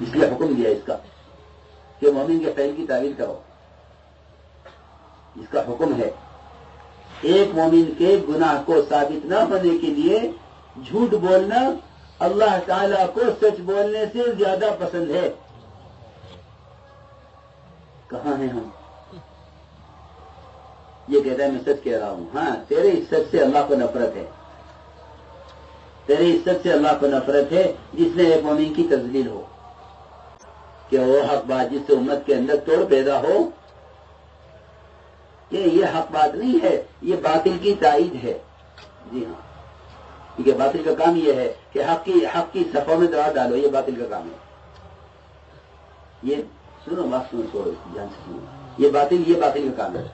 اس لیے حکم دیا اس کا کہ مومن کے فعل کی تعریف کرو، اس کا حکم ہے۔ ایک مومن کے گناہ کو ثابت نہ ہونے کے لیے جھوٹ بولنا اللہ تعالیٰ کو سچ بولنے سے زیادہ پسند ہے۔ کہاں ہیں ہم؟ یہ کہتا ہے میں سچ کہہ رہا ہوں۔ ہاں، تیرے اس سچ سے اللہ کو نفرت ہے، تیرے اس سچ سے اللہ کو نفرت ہے جس نے ایک مومن کی تذلیل ہو، کہ وہ حق بات جس سے امت کے اندر توڑ پیدا ہو، کہ یہ حق بات نہیں ہے، یہ باطل کی تائید ہے۔ جی ہاں، کیونکہ باطل کا کام یہ ہے کہ حق کی صفوں میں دراڑ ڈالو، یہ باطل کا کام ہے۔ یہ سنو، بات سنو، چھوڑو، دھیان سے سنو، یہ باطل کا کام ہے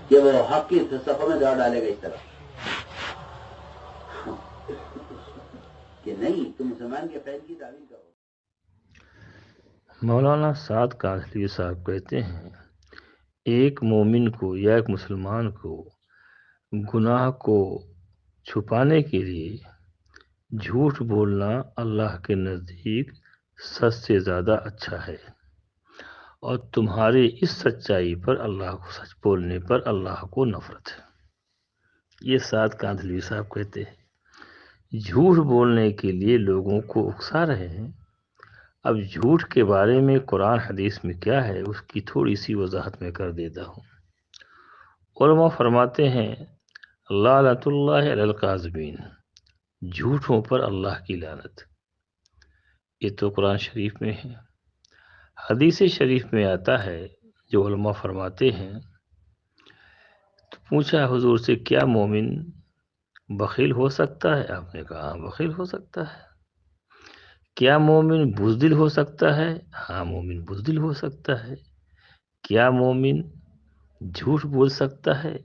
کہ وہ حق کی صفوں میں دراڑ ڈالے گا اس طرح کہ نہیں، تم مسلمان کے فعل کی تعریف کرو۔ مولانا سعد کاندھلوی صاحب کہتے ہیں ایک مومن کو یا ایک مسلمان کو گناہ کو چھپانے کے لیے جھوٹ بولنا اللہ کے نزدیک سچ سے زیادہ اچھا ہے، اور تمہارے اس سچائی پر اللہ کو سچ بولنے پر اللہ کو نفرت ہے۔ یہ سعد کاندھلوی صاحب کہتے ہیں جھوٹ بولنے کے لیے لوگوں کو اکسا رہے ہیں۔ اب جھوٹ کے بارے میں قرآن حدیث میں کیا ہے اس کی تھوڑی سی وضاحت میں کر دیتا ہوں۔ علماء فرماتے ہیں لعنت اللہ علی الکاذبین، جھوٹوں پر اللہ کی لعنت۔ یہ تو قرآن شریف میں ہے۔ حدیث شریف میں آتا ہے، جو علماء فرماتے ہیں، تو پوچھا حضور سے کیا مومن بخیل ہو سکتا ہے؟ آپ نے کہا ہاں بخیل ہو سکتا ہے۔ کیا مومن بزدل ہو سکتا ہے؟ ہاں مومن بزدل ہو سکتا ہے۔ کیا مومن جھوٹ بول سکتا ہے؟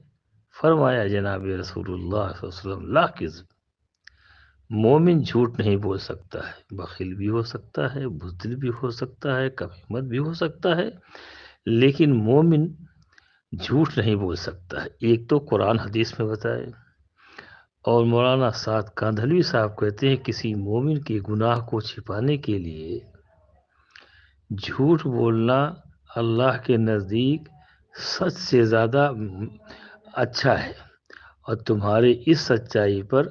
فرمایا جناب رسول اللہ صلی اللہ علیہ وسلم لا کذب، مومن جھوٹ نہیں بول سکتا ہے، بخیل بھی ہو سکتا ہے، بزدل بھی ہو سکتا ہے، کم ہمت بھی ہو سکتا ہے، لیکن مومن جھوٹ نہیں بول سکتا ہے۔ ایک تو قرآن حدیث میں بتائے، اور مولانا سعد کاندھلوی صاحب کہتے ہیں کسی مومن کے گناہ کو چھپانے کے لیے جھوٹ بولنا اللہ کے نزدیک سچ سے زیادہ اچھا ہے، اور تمہارے اس سچائی پر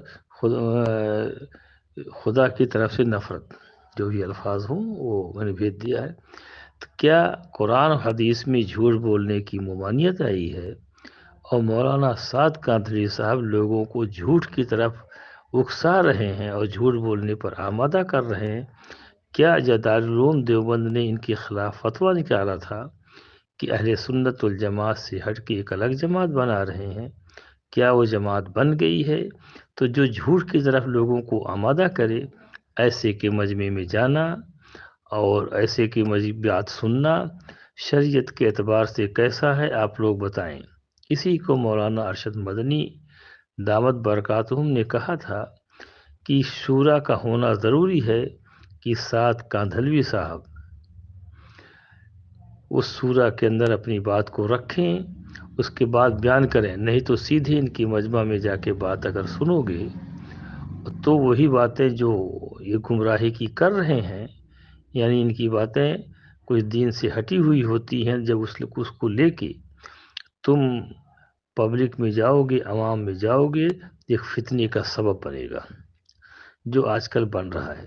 خدا کی طرف سے نفرت، جو بھی الفاظ ہوں وہ میں نے بھیج دیا ہے۔ تو کیا قرآن حدیث میں جھوٹ بولنے کی ممانعت آئی ہے، اور مولانا سعد کاندھلوی صاحب لوگوں کو جھوٹ کی طرف اکسا رہے ہیں اور جھوٹ بولنے پر آمادہ کر رہے ہیں؟ کیا دارالعلوم دیوبند نے ان کے خلاف فتویٰ نکالا تھا کہ اہل سنت والجماعت سے ہٹ کے ایک الگ جماعت بنا رہے ہیں؟ کیا وہ جماعت بن گئی ہے؟ تو جو جھوٹ کی طرف لوگوں کو آمادہ کرے، ایسے کے مجمع میں جانا اور ایسے کی مجمعات سننا شریعت کے اعتبار سے کیسا ہے، آپ لوگ بتائیں۔ اسی کو مولانا ارشد مدنی دامت برکاتہم نے کہا تھا کہ شورا کا ہونا ضروری ہے، کہ سعد کاندھلوی صاحب اس شورا کے اندر اپنی بات کو رکھیں، اس کے بعد بیان کریں، نہیں تو سیدھے ان کی مجمع میں جا کے بات اگر سنو گے تو وہی باتیں جو یہ گمراہی کی کر رہے ہیں، یعنی ان کی باتیں کچھ دین سے ہٹی ہوئی ہوتی ہیں، جب اس کو لے کے تم پبلک میں جاؤ گے، عوام میں جاؤ گے، ایک فتنے کا سبب بنے گا، جو آج کل بن رہا ہے۔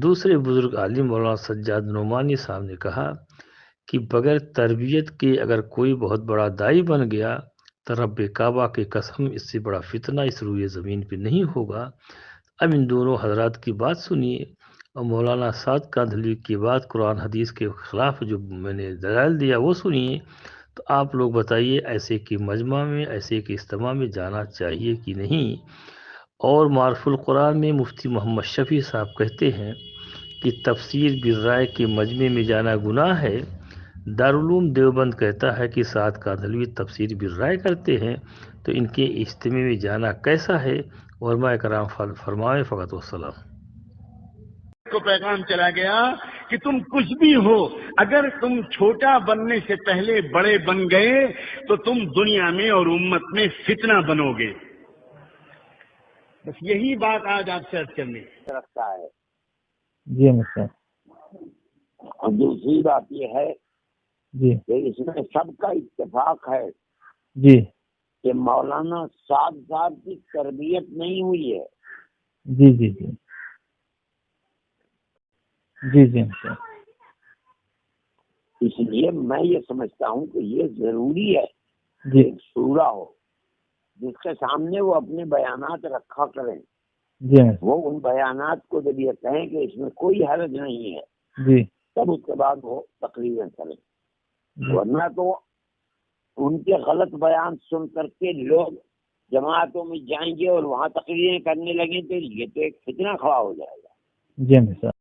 دوسرے بزرگ عالم مولانا سجاد نعمانی صاحب نے کہا کہ بغیر تربیت کے اگر کوئی بہت بڑا دائی بن گیا تو رب کعبہ کی قسم اس سے بڑا فتنہ اس روئے زمین پہ نہیں ہوگا۔ اب ان دونوں حضرات کی بات سنیے، اور مولانا سعد کاندھلوی کی بات قرآن حدیث کے خلاف جو میں نے دلائل دیا وہ سنیے، تو آپ لوگ بتائیے ایسے کی مجمع میں، ایسے کے اجتماع میں جانا چاہیے کہ نہیں۔ اور معرف القرآن میں مفتی محمد شفیع صاحب کہتے ہیں کہ تفسیر بالرائے کے مجمع میں جانا گناہ ہے۔ دارالعلوم دیوبند کہتا ہے کہ سعد کاندھلوی تفسیر بالرائے کرتے ہیں، تو ان کے اجتماع میں جانا کیسا ہے؟ علماء کرام فرمائے فقط والسلام۔ کو پیغام چلا گیا کہ تم کچھ بھی ہو، اگر تم چھوٹا بننے سے پہلے بڑے بن گئے تو تم دنیا میں اور امت میں فتنہ بنو گے۔ بس یہی بات آج آپ سے عرض کرنی رکھتا ہے۔ جی مستر اور دوسری بات یہ ہے جی کہ اس میں سب کا اتفاق ہے جی کہ مولانا سعد صاحب کی تربیت نہیں ہوئی ہے. جی جی جی جی جی مستر اس لیے میں یہ سمجھتا ہوں کہ یہ ضروری ہے جی ایک شورا ہو جس کے سامنے وہ اپنے بیانات رکھا کریں. جی مستر وہ ان بیانات کو جب یہ کہیں کہ اس میں کوئی حرج نہیں ہے جی تب اس کے بعد وہ تقریریں کریں. جی ورنہ تو ان کے غلط بیان سن کر کے لوگ جماعتوں میں جائیں گے اور وہاں تقریریں کرنے لگیں تو یہ تو ایک فتنہ کھڑا ہو جائے گا. جی مستر